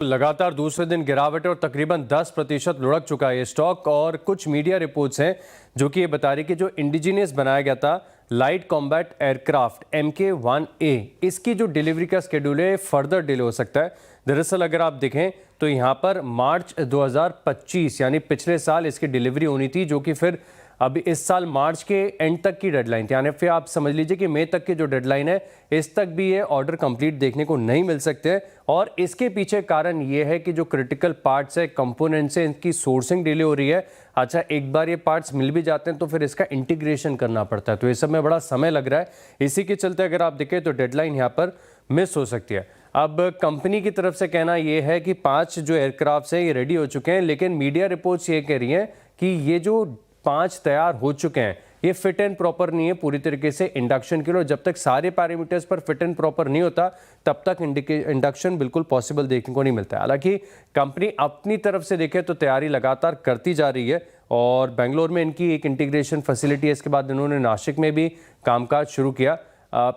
लगातार दूसरे दिन गिरावट है और तकरीबन 10% लुढ़क चुका है ये स्टॉक। और कुछ मीडिया रिपोर्ट्स हैं जो कि ये बता रही कि जो इंडिजीनियस बनाया गया था लाइट कॉम्बैट एयरक्राफ्ट MK1A, इसकी जो डिलीवरी का शेड्यूल है फर्दर डिले हो सकता है। दरअसल अगर आप देखें तो यहाँ पर मार्च 2025 यानी पिछले साल इसकी डिलीवरी होनी थी, जो कि फिर अभी इस साल मार्च के एंड तक की डेडलाइन थी। यानी फिर आप समझ लीजिए कि मई तक की जो डेडलाइन है इस तक भी ये ऑर्डर कंप्लीट देखने को नहीं मिल सकते। और इसके पीछे कारण ये है कि जो क्रिटिकल पार्ट्स है, कंपोनेंट्स है, इनकी सोर्सिंग डिले हो रही है। अच्छा, एक बार ये पार्ट्स मिल भी जाते हैं तो फिर इसका इंटीग्रेशन करना पड़ता है, तो इस सब में बड़ा समय लग रहा है। इसी के चलते अगर आप देखें तो डेडलाइन यहाँ पर मिस हो सकती है। अब कंपनी की तरफ से कहना यह है कि 5 जो एयरक्राफ्ट हैं ये रेडी हो चुके हैं, लेकिन मीडिया रिपोर्ट्स ये कह रही हैं कि ये जो 5 तैयार हो चुके हैं ये फिट एंड प्रॉपर नहीं है पूरी तरीके से इंडक्शन के लिए। जब तक सारे पैरामीटर्स पर फिट एंड प्रॉपर नहीं होता तब तक इंडक्शन बिल्कुल पॉसिबल देखने को नहीं मिलता है। हालांकि कंपनी अपनी तरफ से देखे तो तैयारी लगातार करती जा रही है और बेंगलोर में इनकी एक इंटीग्रेशन फैसिलिटी है। इसके बाद इन्होंने नासिक में भी कामकाज शुरू किया।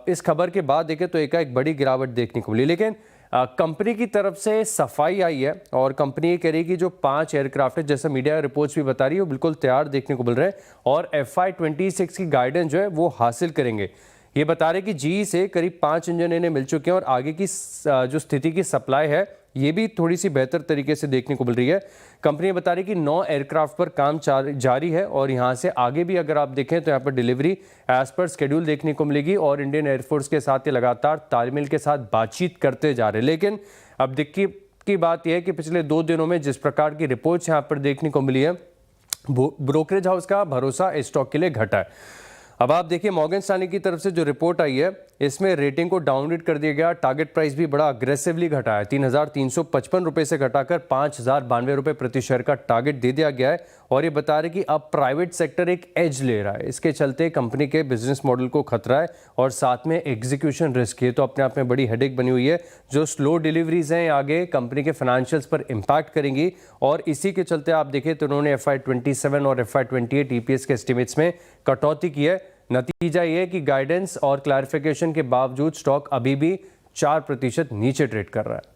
इस खबर के बाद देखें तो एक बड़ी गिरावट देखने को मिली, लेकिन कंपनी की तरफ से सफाई आई है और कंपनी ये कह रही है कि जो 5 एयरक्राफ्ट है, जैसा मीडिया रिपोर्ट्स भी बता रही है, वो बिल्कुल तैयार देखने को मिल रहे हैं और FY26 की गाइडेंस जो है वो हासिल करेंगे। ये बता रहे कि GE से करीब 5 इंजन इन्हें मिल चुके हैं और आगे की जो स्थिति की सप्लाई है ये भी थोड़ी सी बेहतर तरीके से देखने को मिल रही है। कंपनी बता रही कि 9 एयरक्राफ्ट पर काम जारी है और यहाँ से आगे भी अगर आप देखें तो यहाँ पर डिलीवरी एज पर शेड्यूल देखने को मिलेगी और इंडियन एयरफोर्स के साथ ये लगातार तालमेल के साथ बातचीत करते जा रहे हैं। लेकिन अब दिक्कत की बात यह है कि पिछले 2 दिनों में जिस प्रकार की रिपोर्ट्स यहाँ पर देखने को मिली है, ब्रोकरेज हाउस का भरोसा इस स्टॉक के लिए घटा है। अब आप देखिए मॉर्गन स्टैनली की तरफ से जो रिपोर्ट आई है इसमें रेटिंग को डाउनग्रेड कर दिया गया। टारगेट प्राइस भी बड़ा अग्रेसिवली घटा है, 3,355 रुपये से घटाकर 5,092 रुपये प्रति शेयर का टारगेट दे दिया गया है। और ये बता रहे कि अब प्राइवेट सेक्टर एक एज ले रहा है। इसके चलते कंपनी के बिजनेस मॉडल को खतरा है और साथ में एग्जीक्यूशन रिस्क है, तो अपने आप में बड़ी हेडेक बनी हुई है। जो स्लो डिलीवरीज हैं आगे कंपनी के फाइनेंशियल्स पर इम्पैक्ट करेंगी और इसी के चलते आप देखें तो उन्होंने FY27 और FY28 EPS के एस्टिमेट्स में कटौती की है। नतीजा ये है कि गाइडेंस और क्लैरिफिकेशन के बावजूद स्टॉक अभी भी 4% नीचे ट्रेड कर रहा है।